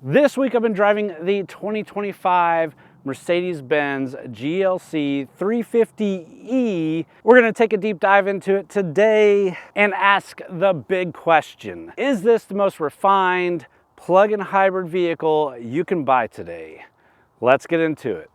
This week I've been driving the 2025 Mercedes-Benz GLC 350e. We're going to take a deep dive into it today and ask the big question. Is this the most refined plug-in hybrid vehicle you can buy today? Let's get into it.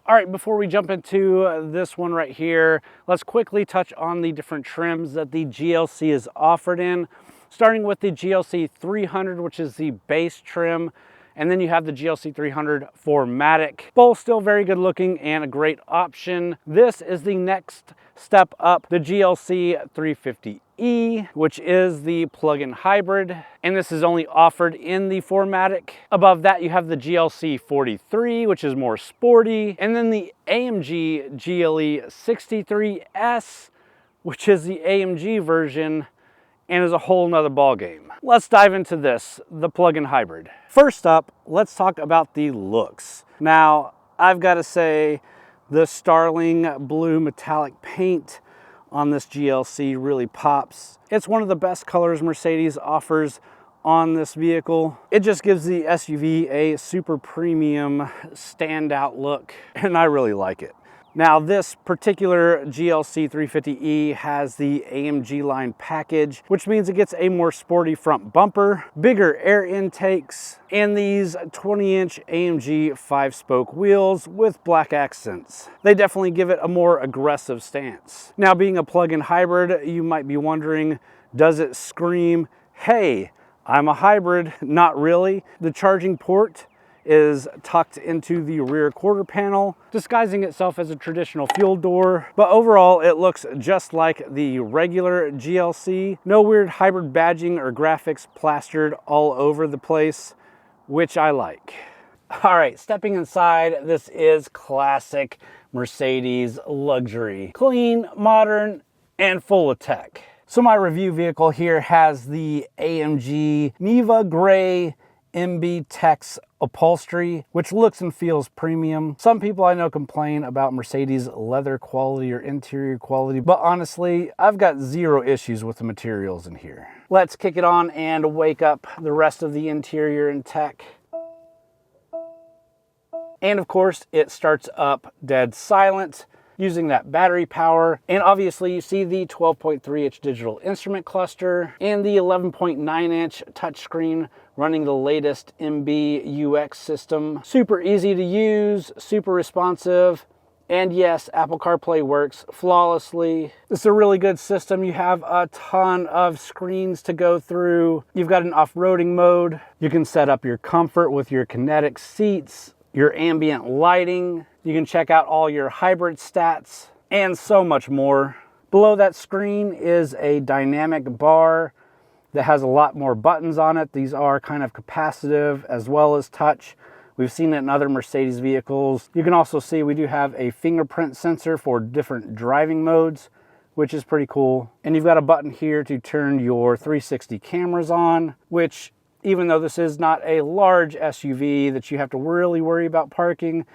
All right, before we jump into this one right here, let's quickly touch on the different trims that the GLC is offered in, starting with the GLC 300, which is the base trim, and then you have the GLC 300 4MATIC. Both still very good looking and a great option. This is the next step up, the GLC 350e, which is the plug-in hybrid, and this is only offered in the 4MATIC. Above that you have the GLC 43, which is more sporty, and then the AMG GLE 63s, which is the AMG version and is a whole nother ball game. Let's dive into this, the plug-in hybrid. First up, let's talk about the looks. Now, I've got to say, the Starling blue metallic paint on this GLC really pops. It's one of the best colors Mercedes offers on this vehicle. It just gives the SUV a super premium standout look, and I really like it. Now, this particular GLC 350e has the AMG line package, which means it gets a more sporty front bumper, bigger air intakes, and these 20-inch AMG 5-spoke wheels with black accents. They definitely give it a more aggressive stance. Now, being a plug-in hybrid, you might be wondering, does it scream, "Hey, I'm a hybrid"? Not really. The charging port is tucked into the rear quarter panel, disguising itself as a traditional fuel door, but overall it looks just like the regular GLC. No weird hybrid badging or graphics plastered all over the place, which I like. All right, stepping inside, this is classic Mercedes luxury. Clean, modern, and full of tech. So my review vehicle here has the AMG Neva Gray MB Tex upholstery, which looks and feels premium. Some people I know complain about Mercedes leather quality or interior quality, but honestly, I've got zero issues with the materials in here. Let's kick it on and wake up the rest of the interior and tech. And of course, it starts up dead silent using that battery power. And obviously you see the 12.3-inch digital instrument cluster and the 11.9-inch touchscreen running the latest MB UX system. Super easy to use, super responsive, and yes, Apple CarPlay works flawlessly. This is a really good system. You have a ton of screens to go through. You've got an off-roading mode. You can set up your comfort with your kinetic seats, your ambient lighting. You can check out all your hybrid stats and so much more. Below that screen is a dynamic bar that has a lot more buttons on it. These are kind of capacitive as well as touch. We've seen it in other Mercedes vehicles. You can also see we do have a fingerprint sensor for different driving modes, which is pretty cool. And you've got a button here to turn your 360 cameras on, which, even though this is not a large SUV that you have to really worry about parking,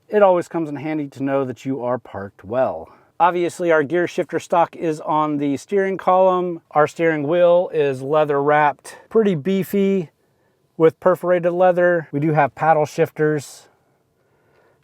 it always comes in handy to know that you are parked well. Obviously, our gear shifter stock is on the steering column. Our steering wheel is leather wrapped, pretty beefy with perforated leather. We do have paddle shifters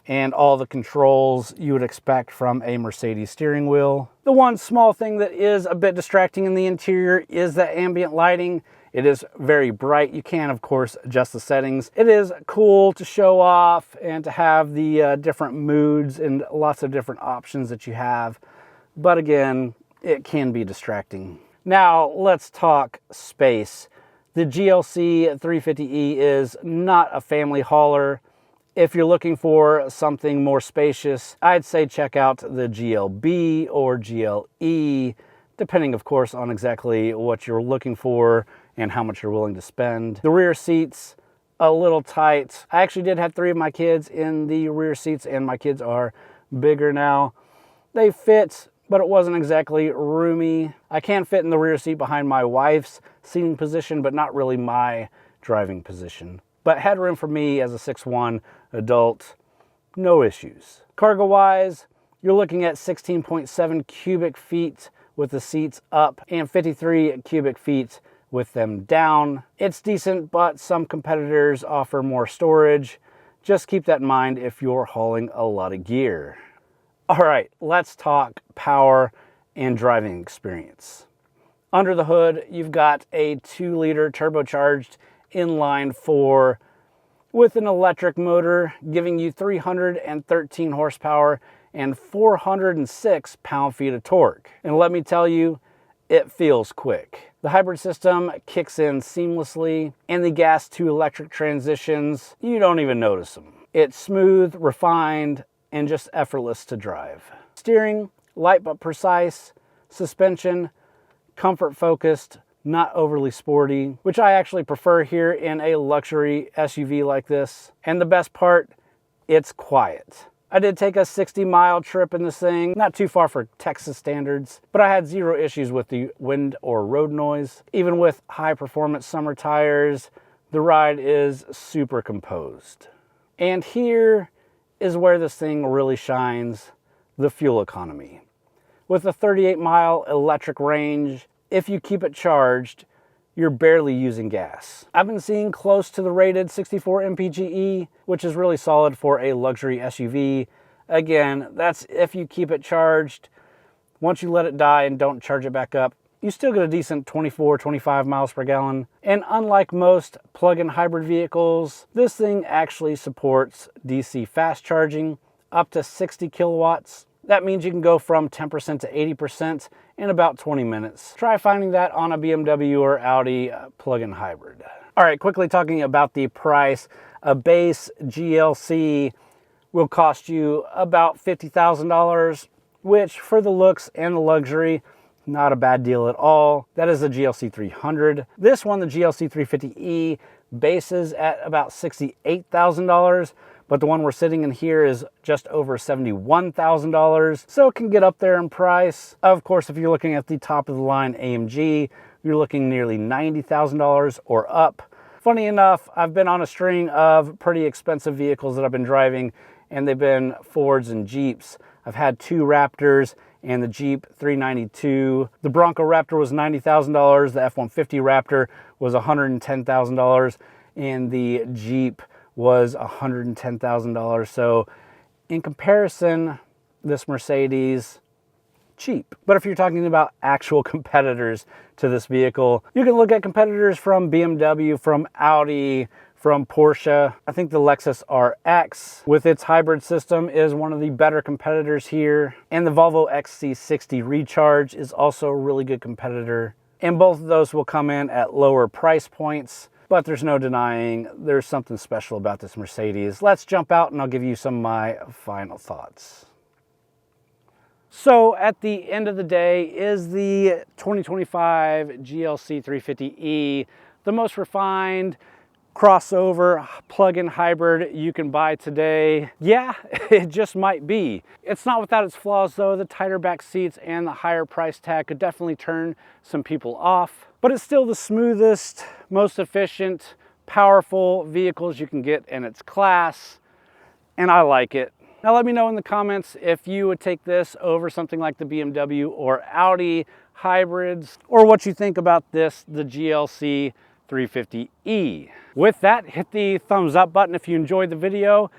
and all the controls you would expect from a Mercedes steering wheel. The one small thing that is a bit distracting in the interior is the ambient lighting. It is very bright. You can, of course, adjust the settings. It is cool to show off and to have the different moods and lots of different options that you have. But again, it can be distracting. Now, let's talk space. The GLC 350e is not a family hauler. If you're looking for something more spacious, I'd say check out the GLB or GLE, depending, of course, on exactly what you're looking for and how much you're willing to spend. The rear seats, a little tight. I actually did have 3 of my kids in the rear seats, and my kids are bigger now. They fit, but it wasn't exactly roomy. I can fit in the rear seat behind my wife's seating position, but not really my driving position. But headroom for me as a 6'1" adult, no issues. Cargo-wise, you're looking at 16.7 cubic feet with the seats up and 53 cubic feet with them down. It's decent, but some competitors offer more storage. Just keep that in mind if you're hauling a lot of gear. All right, let's talk power and driving experience. Under the hood, you've got a 2-liter turbocharged inline 4 with an electric motor giving you 313 horsepower and 406 pound-feet of torque. And let me tell you, it feels quick. The hybrid system kicks in seamlessly, and the gas to electric transitions, you don't even notice them. It's smooth, refined, and just effortless to drive. Steering, light but precise. Suspension, comfort focused, not overly sporty, which I actually prefer here in a luxury SUV like this. And the best part, it's quiet. I did take a 60-mile trip in this thing, not too far for Texas standards, but I had zero issues with the wind or road noise. Even with high-performance summer tires, the ride is super composed. And here is where this thing really shines, the fuel economy. With a 38-mile electric range, if you keep it charged, you're barely using gas. I've been seeing close to the rated 64 mpge, which is really solid for a luxury SUV. Again, that's if you keep it charged. Once you let it die and don't charge it back up, you still get a decent 24, 25 miles per gallon. And unlike most plug-in hybrid vehicles, this thing actually supports DC fast charging up to 60 kilowatts. That means you can go from 10% to 80% in about 20 minutes. Try finding that on a BMW or Audi plug-in hybrid. All right, quickly talking about the price. A base GLC will cost you about $50,000, which for the looks and the luxury, not a bad deal at all. That is the GLC 300. This one, the GLC 350e, bases at about $68,000. But the one we're sitting in here is just over $71,000, so it can get up there in price. Of course, if you're looking at the top of the line AMG, you're looking nearly $90,000 or up. Funny enough, I've been on a string of pretty expensive vehicles that I've been driving, and they've been Fords and Jeeps. I've had 2 Raptors and the Jeep 392. The Bronco Raptor was $90,000, the F-150 Raptor was $110,000, and the Jeep was $110,000. So in comparison, this Mercedes, cheap. But if you're talking about actual competitors to this vehicle, you can look at competitors from BMW, from Audi, from Porsche. I think the Lexus RX with its hybrid system is one of the better competitors here. And the Volvo XC60 Recharge is also a really good competitor. And both of those will come in at lower price points. But there's no denying there's something special about this Mercedes. Let's jump out and I'll give you some of my final thoughts. So at the end of the day, is the 2025 GLC 350e the most refined crossover plug-in hybrid you can buy today? Yeah, it just might be. It's not without its flaws though. The tighter back seats and the higher price tag could definitely turn some people off. But it's still the smoothest, most efficient, powerful vehicles you can get in its class, and I like it. Now let me know in the comments if you would take this over something like the BMW or Audi hybrids, or what you think about this, the GLC 350e. With that, hit the thumbs up button if you enjoyed the video.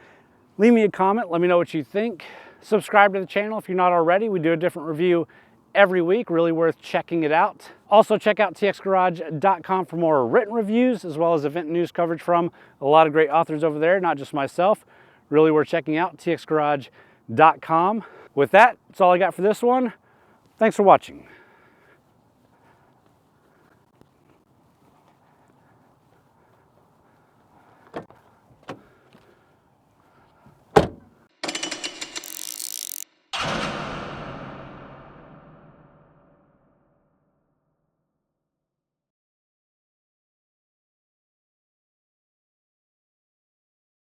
Leave me a comment, let me know what you think. Subscribe to the channel if you're not already. We do a different review every week, really worth checking it out. Also check out TXGARAGE.com for more written reviews as well as event news coverage from a lot of great authors over there, not just myself. Really worth checking out, TXGARAGE.com. With that, that's all I got for this one. Thanks for watching.